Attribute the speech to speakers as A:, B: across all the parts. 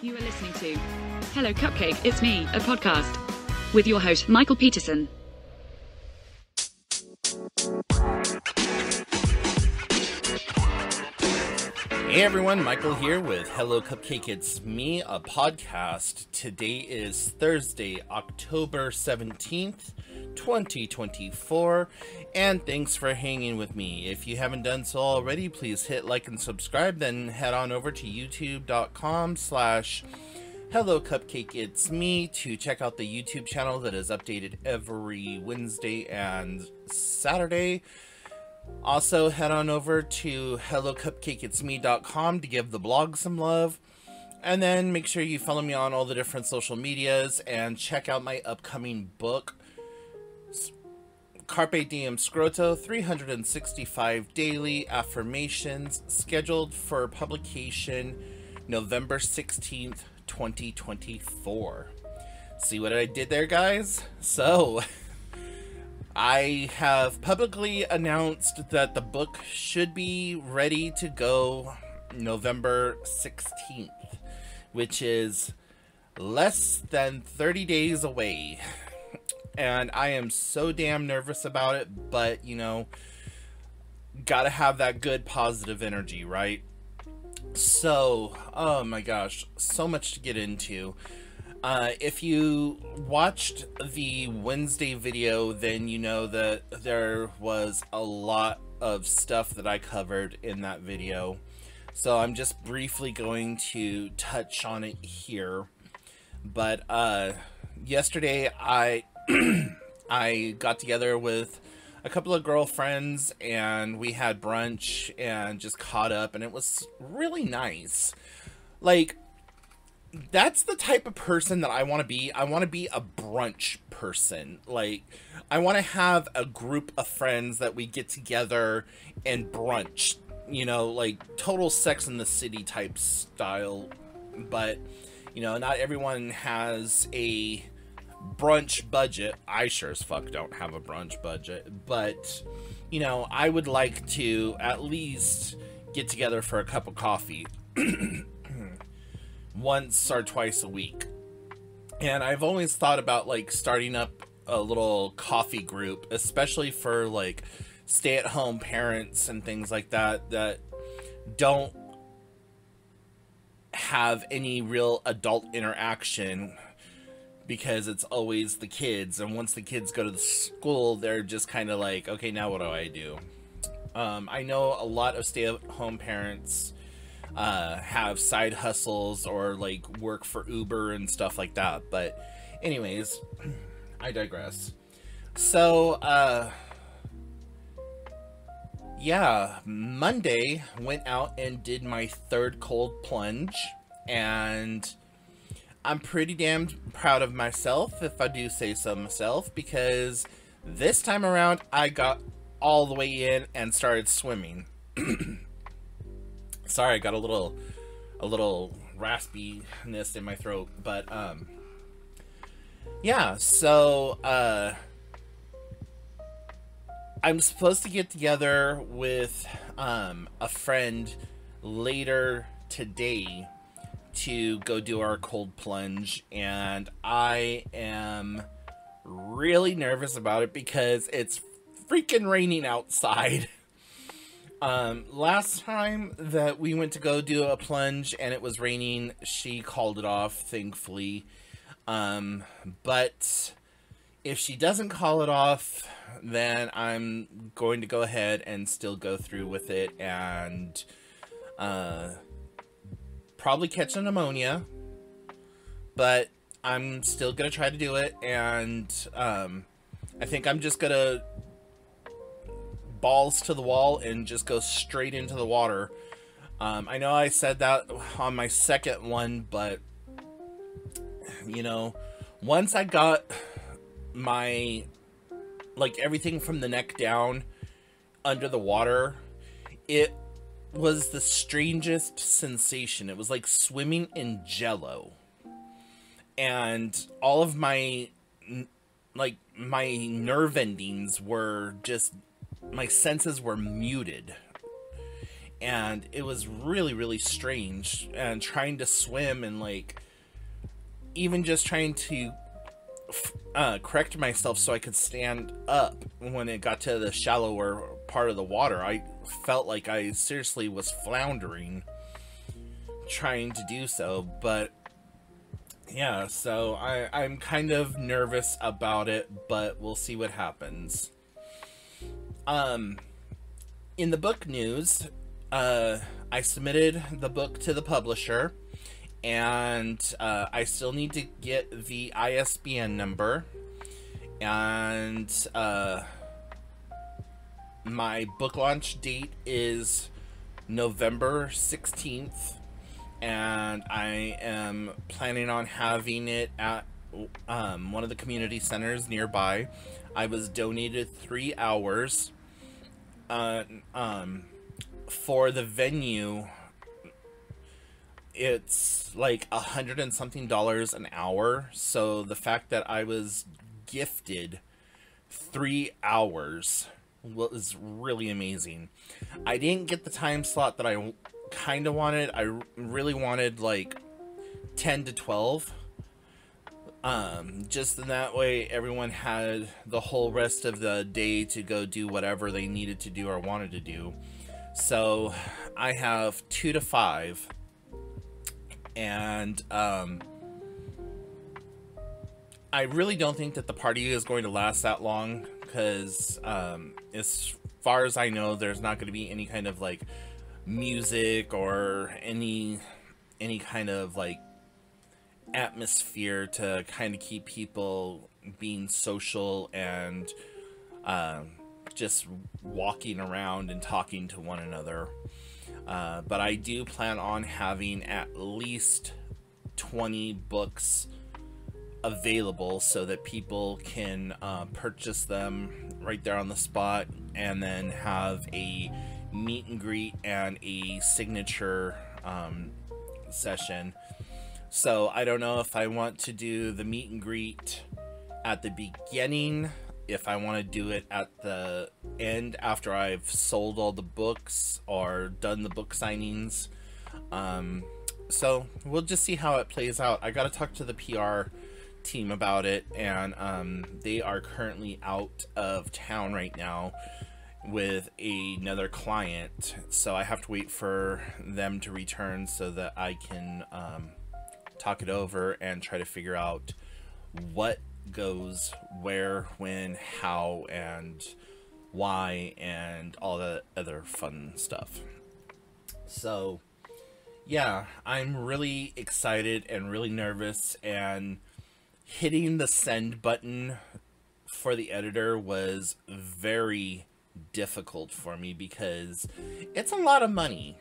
A: You are listening to Hello Cupcake, It's Me, a podcast with your host, Michael Peterson.
B: Hey everyone, Michael here with Hello Cupcake, It's Me, a podcast. Today is Thursday, October 17th, 2024, and thanks for hanging with me. If you haven't done so already, please hit like and subscribe, then head on over to youtube.com/hellocupcakeitsme to check out the YouTube channel that is updated every Wednesday and Saturday. Also, head on over to hellocupcakeitsme.com to give the blog some love. And then make sure you follow me on all the different social medias and check out my upcoming book, Carpe Diem Scroto, 365 Daily Affirmations, scheduled for publication November 16th, 2024. See what I did there, guys? So I have publicly announced that the book should be ready to go November 16th, which is less than 30 days away. And I am so damn nervous about it, but, you know, gotta have that good positive energy, right? So, oh my gosh, so much to get into. If you watched the Wednesday video, then you know that there was a lot of stuff that I covered in that video. So I'm just briefly going to touch on it here. But yesterday I I got together with a couple of girlfriends and we had brunch and just caught up, and it was really nice. Like, that's the type of person that I want to be. I want to be a brunch person. Like, I want to have a group of friends that we get together and brunch. You know, like total Sex in the City type style. But, you know, not everyone has a brunch budget. I sure as fuck don't have a brunch budget. But, you know, I would like to at least get together for a cup of coffee once or twice a week. And I've always thought about like starting up a little coffee group, especially for like stay-at-home parents and things like that that don't have any real adult interaction, because it's always the kids, and once the kids go to the school, they're just kind of like, okay, now what do I do? I know a lot of stay-at-home parents have side hustles or like work for Uber and stuff like that. But anyways, I digress. So yeah, Monday went out and did my third cold plunge, and I'm pretty damn proud of myself, if I do say so myself, because this time around I got all the way in and started swimming. Sorry, I got a little raspiness in my throat, but yeah, so I'm supposed to get together with a friend later today to go do our cold plunge, and I am really nervous about it because it's freaking raining outside. Last time that we went to go do a plunge and it was raining, she called it off, thankfully. But if she doesn't call it off, then I'm going to go ahead and still go through with it and, probably catch a pneumonia, but I'm still gonna try to do it. And, I think I'm just gonna balls to the wall and just go straight into the water. I know I said that on my second one, but you know, once I got my, like, everything from the neck down under the water, it was the strangest sensation. It was like swimming in jello, and all of my, like, my nerve endings were just, my senses were muted. and it was really, really strange. And trying to swim and like even just trying to correct myself so I could stand up when it got to the shallower part of the water. I felt like I seriously was floundering trying to do so. But yeah, so I'm kind of nervous about it, but we'll see what happens. In the book news, I submitted the book to the publisher, and I still need to get the ISBN number, and my book launch date is November 16th, and I am planning on having it at one of the community centers nearby. I was donated 3 hours. For the venue, it's like $100 and something an hour. So the fact that I was gifted 3 hours was really amazing. I didn't get the time slot that I kind of wanted. I really wanted like 10 to 12. Just in that way everyone had the whole rest of the day to go do whatever they needed to do or wanted to do. So I have 2 to 5, and I really don't think that the party is going to last that long, because as far as I know, there's not going to be any kind of like music or any kind of like atmosphere to kind of keep people being social and just walking around and talking to one another. But I do plan on having at least 20 books available so that people can purchase them right there on the spot, and then have a meet and greet and a signature session. So I don't know if I want to do the meet and greet at the beginning, if I want to do it at the end after I've sold all the books or done the book signings. So we'll just see how it plays out. I got to talk to the PR team about it, and they are currently out of town right now with another client, so I have to wait for them to return so that I can talk it over and try to figure out what goes where, when, how, and why, and all the other fun stuff. So yeah, I'm really excited and really nervous, and hitting the send button for the editor was very difficult for me because it's a lot of money.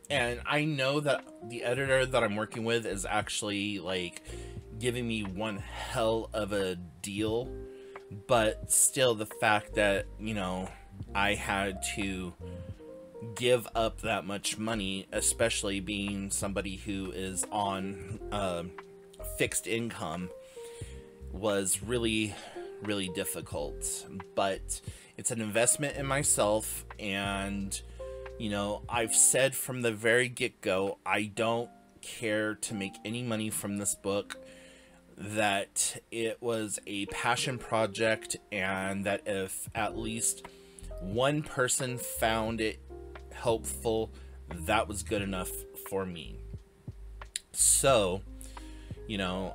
B: And I know that the editor that I'm working with is actually like giving me one hell of a deal, but still the fact that, you know, I had to give up that much money, especially being somebody who is on fixed income, was really, really difficult. But it's an investment in myself, and you know, I've said from the very get-go, I don't care to make any money from this book, that it was a passion project, and that if at least one person found it helpful, that was good enough for me. So, you know,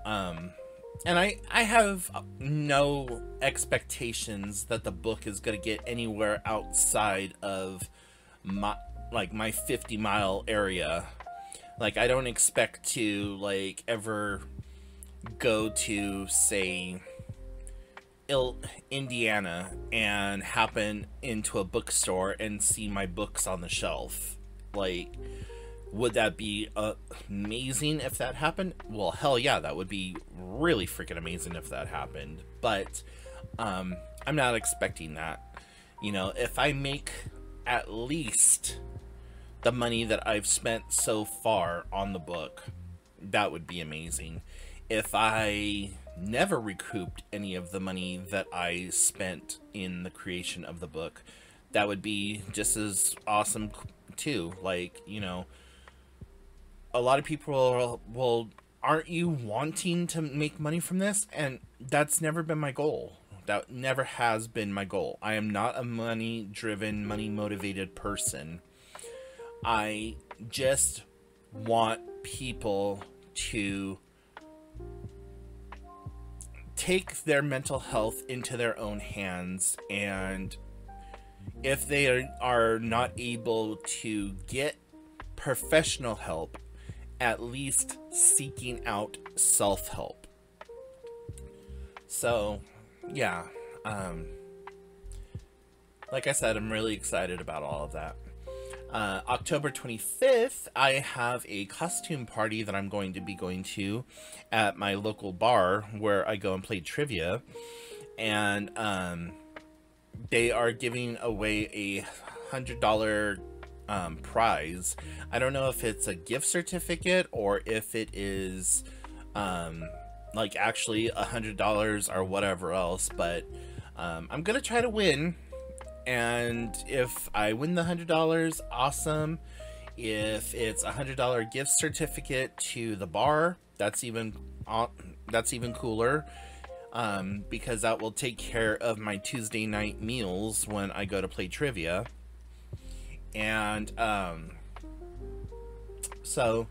B: and I have no expectations that the book is going to get anywhere outside of my 50-mile area. Like, I don't expect to like ever go to, say, Indiana and happen into a bookstore and see my books on the shelf. Like, would that be amazing if that happened? Well, hell yeah, that would be really freaking amazing if that happened. But I'm not expecting that. You know, if I make at least the money that I've spent so far on the book, that would be amazing. If I never recouped any of the money that I spent in the creation of the book, that would be just as awesome too. Like, a lot of people will, aren't you wanting to make money from this? And that's never been my goal. That never has been my goal. I am not a money driven, money motivated person. I just want people to take their mental health into their own hands, and if they are not able to get professional help, at least seeking out self-help. So, yeah, like I said, I'm really excited about all of that. October 25th, I have a costume party that I'm going to be going to at my local bar where I go and play trivia. And they are giving away a $100 prize. I don't know if it's a gift certificate or if it is like actually $100 or whatever else, but I'm gonna try to win. And if I win the $100, awesome. If it's a $100 gift certificate to the bar, that's even cooler, because that will take care of my Tuesday night meals when I go to play trivia. And so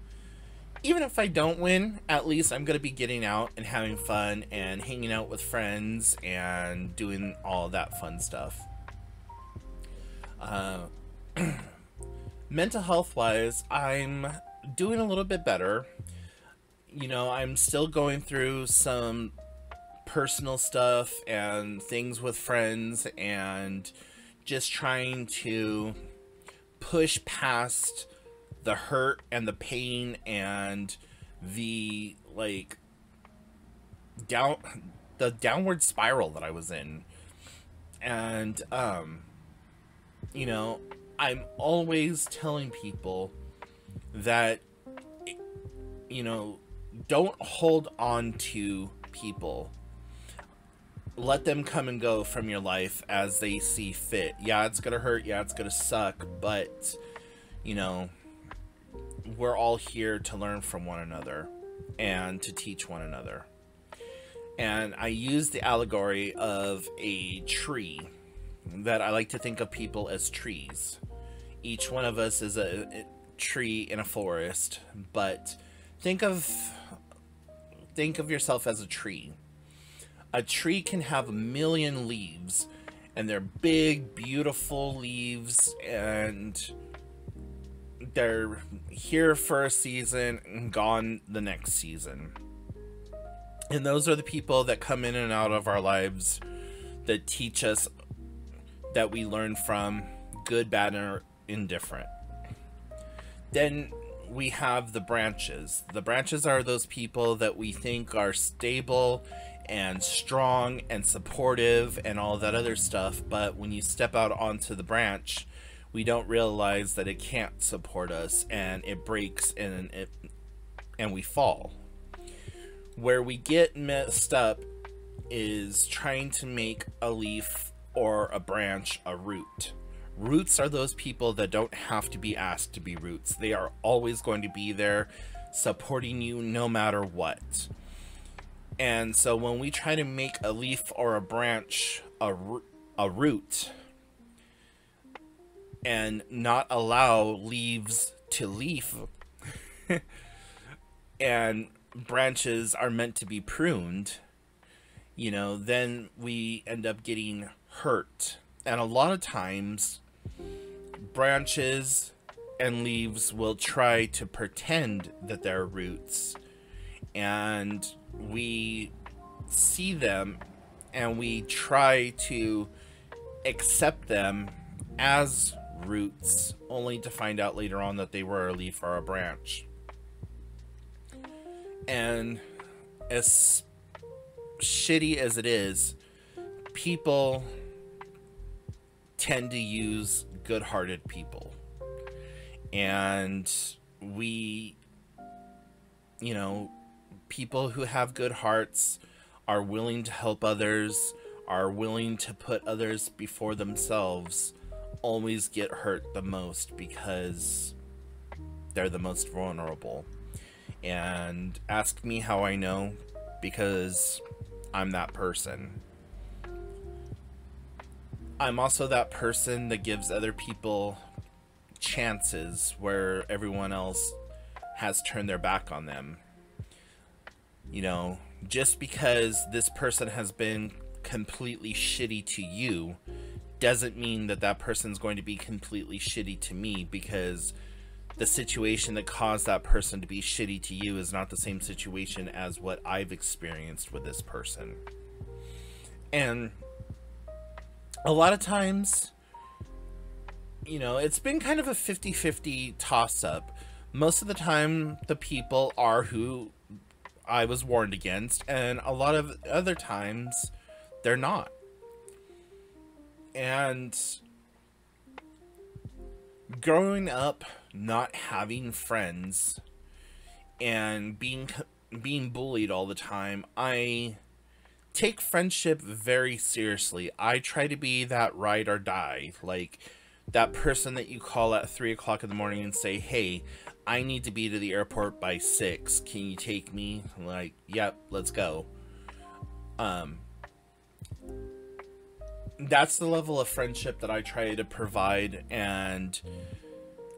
B: even if I don't win, at least I'm gonna be getting out and having fun and hanging out with friends and doing all that fun stuff. Mental health wise, I'm doing a little bit better. I'm still going through some personal stuff and things with friends, and just trying to push past the hurt and the pain and the downward spiral that I was in. And I'm always telling people that, don't hold on to people. Let them come and go from your life as they see fit. Yeah, it's gonna hurt. Yeah, it's gonna suck. But, we're all here to learn from one another and to teach one another. And I use the allegory of a tree, that I like to think of people as trees. Each one of us is a tree in a forest, but think of yourself as a tree. A tree can have 1,000,000 leaves, and they're big, beautiful leaves, and they're here for a season and gone the next season. And those are the people that come in and out of our lives that teach us, that we learn from, good, bad, or indifferent. Then we have the branches. The branches are those people that we think are stable and strong and supportive and all that other stuff, but when you step out onto the branch, we don't realize that it can't support us, and it breaks and we fall. Where we get messed up is trying to make a leaf or a branch a root. Roots are those people that don't have to be asked to be roots. They are always going to be there supporting you no matter what. And so when we try to make a leaf or a branch a root and not allow leaves to leaf and branches are meant to be pruned, then we end up getting hurt. And a lot of times branches and leaves will try to pretend that they're roots, and we see them and we try to accept them as roots, only to find out later on that they were a leaf or a branch. And as shitty as it is, people tend to use good-hearted people. And we, people who have good hearts are willing to help others, are willing to put others before themselves always get hurt the most because they're the most vulnerable. And ask me how I know, because I'm that person. I'm also that person that gives other people chances where everyone else has turned their back on them. You know, just because this person has been completely shitty to you doesn't mean that that person's going to be completely shitty to me, because the situation that caused that person to be shitty to you is not the same situation as what I've experienced with this person. And a lot of times, you know, it's been kind of a 50-50 toss-up. Most of the time, the people are who I was warned against, and a lot of other times, they're not. And growing up not having friends and being bullied all the time, I take friendship very seriously. I try to be that ride or die, like that person that you call at 3 o'clock in the morning and say, hey, I need to be to the airport by 6. Can you take me? Like, yep, let's go. That's the level of friendship that I try to provide, and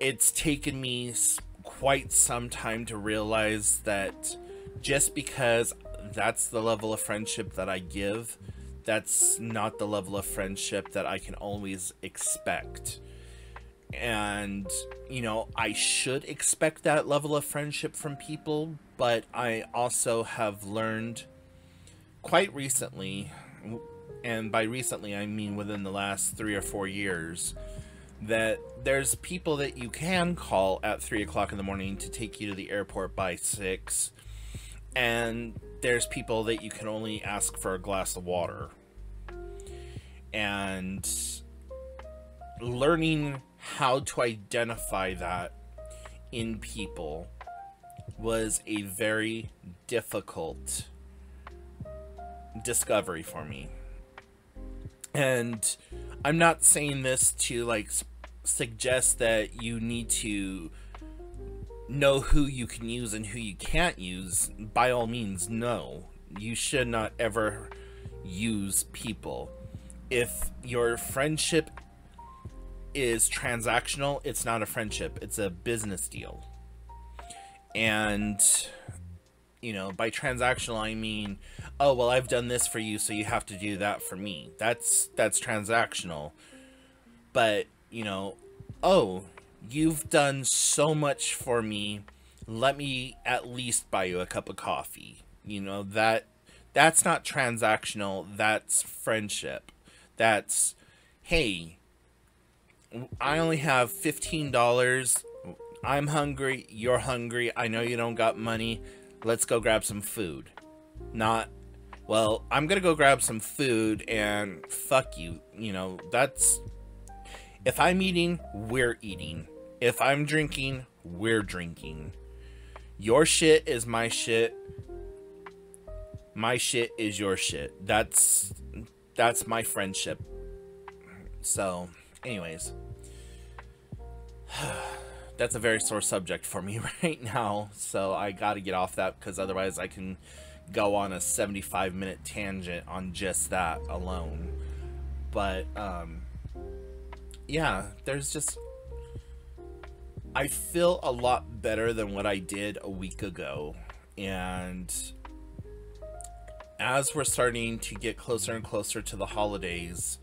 B: it's taken me quite some time to realize that just because that's the level of friendship that I give, that's not the level of friendship that I can always expect. And, you know, I should expect that level of friendship from people, but I also have learned quite recently, and by recently I mean within the last 3 or 4 years, that there's people that you can call at 3 o'clock in the morning to take you to the airport by 6, and there's people that you can only ask for a glass of water. And learning how to identify that in people was a very difficult discovery for me. And I'm not saying this to like suggest that you need to know who you can use and who you can't use. By all means, no. You should not ever use people. If your friendship is transactional, it's not a friendship, it's a business deal. And, you know, by transactional I mean, oh, well, I've done this for you, so you have to do that for me. That's transactional. But, you know, oh, you've done so much for me, let me at least buy you a cup of coffee. You know, that's not transactional, that's friendship. That's, hey, I only have $15. I'm hungry, you're hungry, I know you don't got money, let's go grab some food. Not, well, I'm gonna go grab some food and fuck you. You know, that's, if I'm eating, we're eating. If I'm drinking, we're drinking. Your shit is my shit. My shit is your shit. That's my friendship. So, anyways, that's a very sore subject for me right now, so I gotta get off that, because otherwise I can go on a 75-minute tangent on just that alone. But yeah, there's just, I feel a lot better than what I did a week ago. And as we're starting to get closer and closer to the holidays,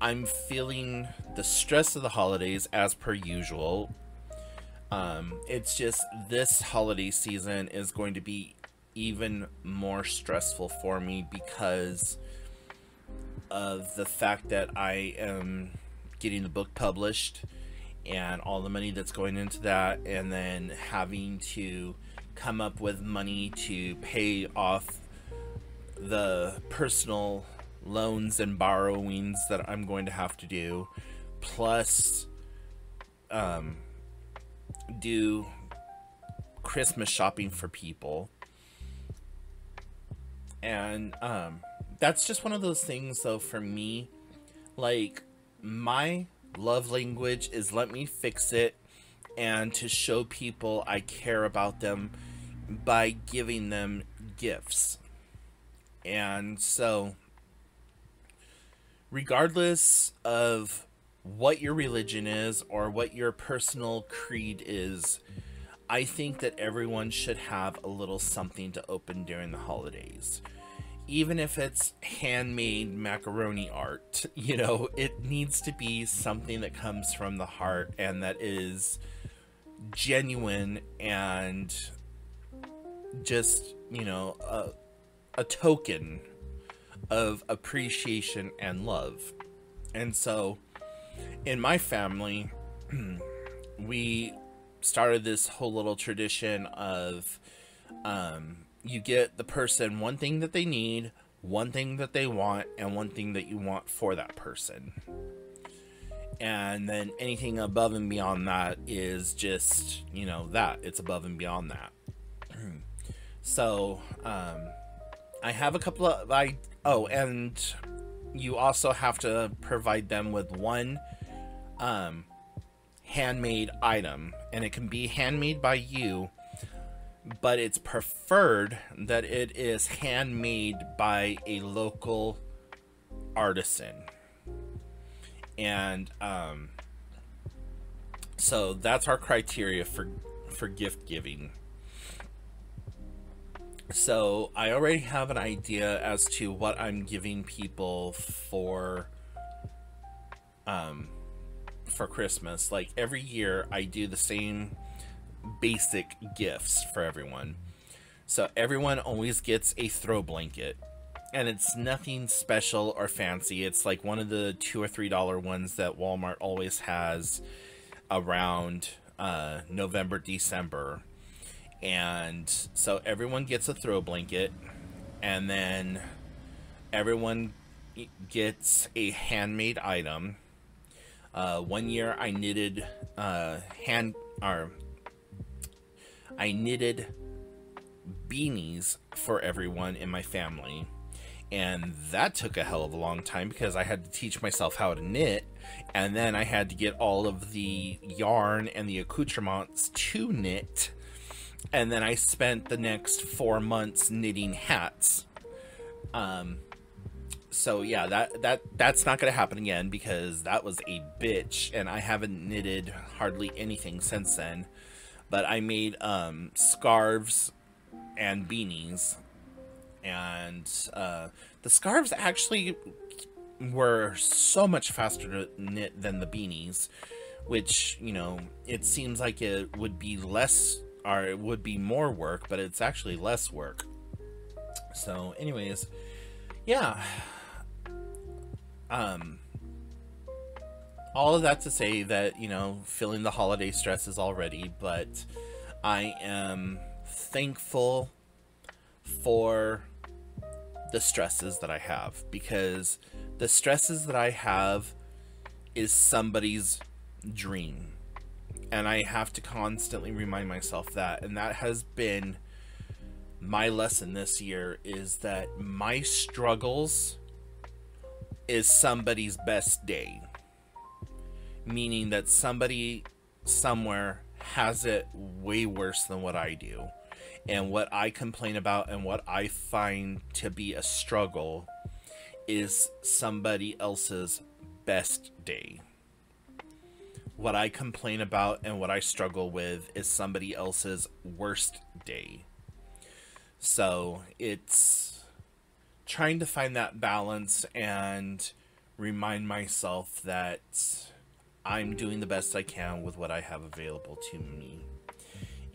B: I'm feeling the stress of the holidays as per usual. It's just this holiday season is going to be even more stressful for me because of the fact that I am getting the book published and all the money that's going into that, and then having to come up with money to pay off the personal loans and borrowings that I'm going to have to do, plus do Christmas shopping for people. And that's just one of those things though for me, like, my love language is let me fix it, and to show people I care about them by giving them gifts. And so, regardless of what your religion is or what your personal creed is, I think that everyone should have a little something to open during the holidays. Even if it's handmade macaroni art, it needs to be something that comes from the heart and that is genuine and just, a token of appreciation and love. And so, in my family, we started this whole little tradition of you get the person one thing that they need, one thing that they want, and one thing that you want for that person. And then anything above and beyond that is just, it's above and beyond that. So, I have a couple of, and you also have to provide them with one handmade item, and it can be handmade by you, but it's preferred that it is handmade by a local artisan. And so that's our criteria for gift giving. So I already have an idea as to what I'm giving people for Christmas. Like every year I do the same basic gifts for everyone. So everyone always gets a throw blanket, and it's nothing special or fancy. It's like one of the $2 or $3 ones that Walmart always has around November, December. And so everyone gets a throw blanket, and then everyone gets a handmade item. One year I knitted I knitted beanies for everyone in my family, and that took a hell of a long time because I had to teach myself how to knit, and then I had to get all of the yarn and the accoutrements to knit, and then I spent the next 4 months knitting hats. So yeah, that's not gonna happen again because that was a bitch, and I haven't knitted hardly anything since then. But I made scarves and beanies, and the scarves actually were so much faster to knit than the beanies, which, it seems like it would be less, or it would be more work, but it's actually less work. So anyways, yeah. All of that to say that, feeling the holiday stresses already, but I am thankful for the stresses that I have, because the stresses that I have is somebody's dream, and I have to constantly remind myself that. And that has been my lesson this year, is that my struggles is somebody's best day. Meaning that somebody somewhere has it way worse than what I do. And what I complain about and what I find to be a struggle is somebody else's best day. What I complain about and what I struggle with is somebody else's worst day. So it's trying to find that balance and remind myself that I'm doing the best I can with what I have available to me.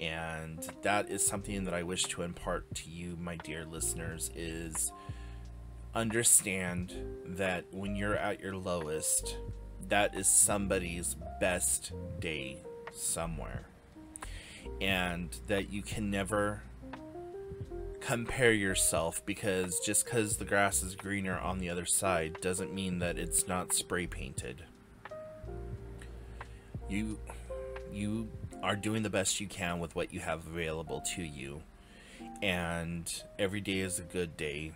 B: And that is something that I wish to impart to you, my dear listeners, is understand that when you're at your lowest, that is somebody's best day somewhere. And that you can never compare yourself, because just because the grass is greener on the other side doesn't mean that it's not spray painted. You are doing the best you can with what you have available to you, and every day is a good day.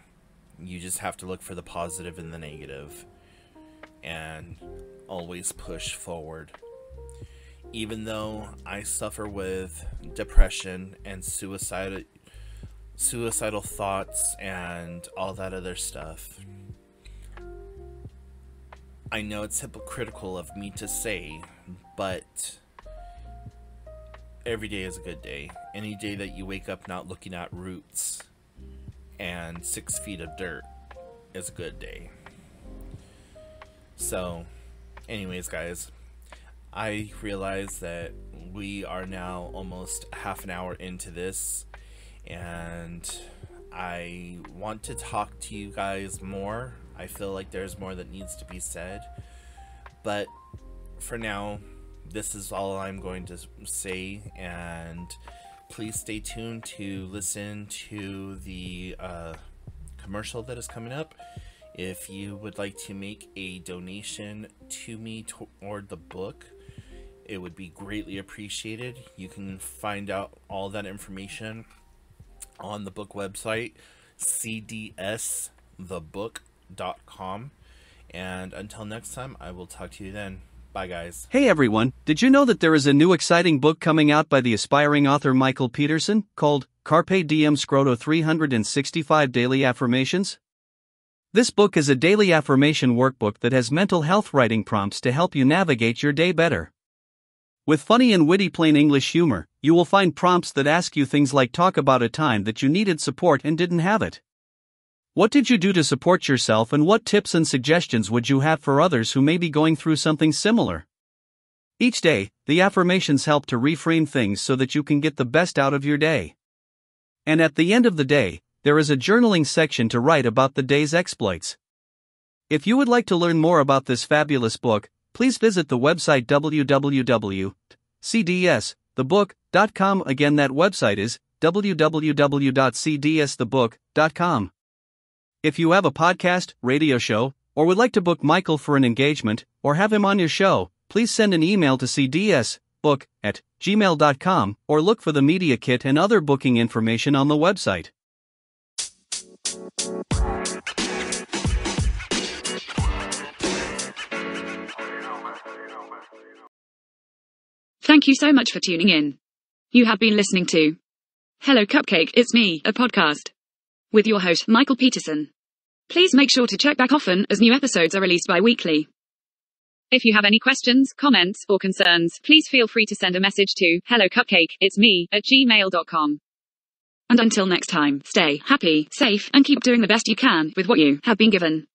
B: You just have to look for the positive and the negative, and always push forward. Even though I suffer with depression and suicidal thoughts and all that other stuff, I know it's hypocritical of me to say, but every day is a good day. Any day that you wake up not looking at roots and 6 feet of dirt is a good day. So, anyways, guys, I realize that we are now almost half an hour into this, and I want to talk to you guys more. I feel like there's more that needs to be said, but for now, this is all I'm going to say, and please stay tuned to listen to the commercial that is coming up. If you would like to make a donation to me toward the book, it would be greatly appreciated. You can find out all that information on the book website, cdsthebook.com. And until next time, I will talk to you then. Bye, guys.
C: Hey everyone, did you know that there is a new exciting book coming out by the aspiring author Michael Peterson, called Carpe Diem Scroto 365 Daily Affirmations? This book is a daily affirmation workbook that has mental health writing prompts to help you navigate your day better. With funny and witty plain English humor, you will find prompts that ask you things like, talk about a time that you needed support and didn't have it. What did you do to support yourself, and what tips and suggestions would you have for others who may be going through something similar? Each day, the affirmations help to reframe things so that you can get the best out of your day. And at the end of the day, there is a journaling section to write about the day's exploits. If you would like to learn more about this fabulous book, please visit the website www.cdsthebook.com. Again, that website is www.cdsthebook.com. If you have a podcast, radio show, or would like to book Michael for an engagement, or have him on your show, please send an email to cdsbook@gmail.com, or look for the media kit and other booking information on the website.
A: Thank you so much for tuning in. You have been listening to Hello Cupcake, It's Me, a podcast with your host, Michael Peterson. Please make sure to check back often, as new episodes are released bi-weekly. If you have any questions, comments, or concerns, please feel free to send a message to hellocupcakeitsme@gmail.com. And until next time, stay happy, safe, and keep doing the best you can with what you have been given.